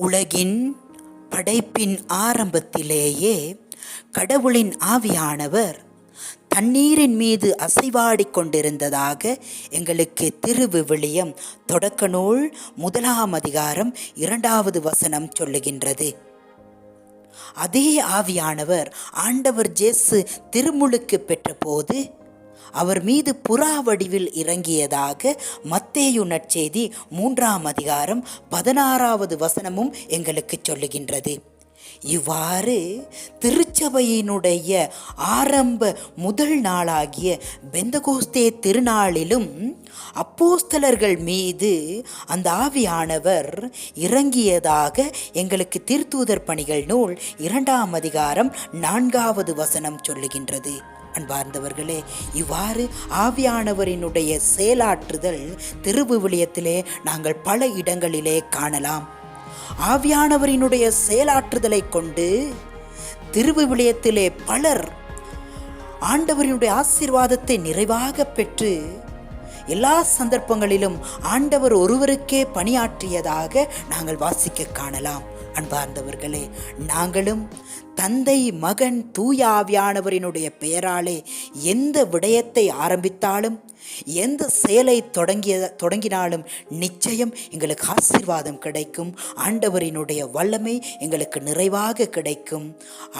உலகின் படைப்பின் ஆரம்பத்திலேயே கடவுளின் ஆவியானவர் தண்ணீரின் மீது அசைவாடிக் கொண்டிருந்ததாக எங்களுக்கு திருவிவிலியம் தொடக்க நூல் 1 அதிகாரம் 2 சொல்லுகின்றது. அதே ஆவியானவர் ஆண்டவர் இயேசு திருமுழுக்கு பெற்ற போது அவர் மீது புறா வடிவில் இறங்கியதாக மத்தேயு நற்செய்தி 3 அதிகாரம் 16 எங்களுக்கு சொல்லுகின்றது. இவ்வாறு திருச்சபையினுடைய ஆரம்ப முதல் நாளாகிய பெந்தகோஸ்தே திருநாளிலும் அப்போஸ்தலர்கள் மீது அந்த ஆவியானவர் இறங்கியதாக எங்களுக்கு திருத்தூதர் பணிகள் நூல் 2 அதிகாரம் 4 சொல்லுகின்றது. அன்பார்ந்தவர்களே, இவ்வாறு ஆவியானவரினுடைய செயலாற்றுதல் திருவிவிலியத்திலே நாங்கள் பல இடங்களிலே காணலாம். ஆவியானவரினுடைய செயலாற்றுதலை கொண்டு திருவிவிலியத்திலே பலர் ஆண்டவரினுடைய ஆசீர்வாதத்தை நிறைவாக பெற்று எல்லா சந்தர்ப்பங்களிலும் ஆண்டவர் ஒருவருக்கே பணியாற்றியதாக நாங்கள் வாசிக்க காணலாம். அன்பார்ந்தவர்களே, நாங்களும் தந்தை மகன் தூய ஆவியானவரினுடைய பெயராலே எந்த விடயத்தை ஆரம்பித்தாலும் எந்த செயலை தொடங்கினாலும் நிச்சயம் எங்களுக்கு ஆசீர்வாதம் கிடைக்கும். ஆண்டவரினுடைய வல்லமை எங்களுக்கு நிறைவாக கிடைக்கும்.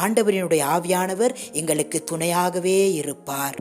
ஆண்டவரினுடைய ஆவியானவர் எங்களுக்கு துணையாகவே இருப்பார்.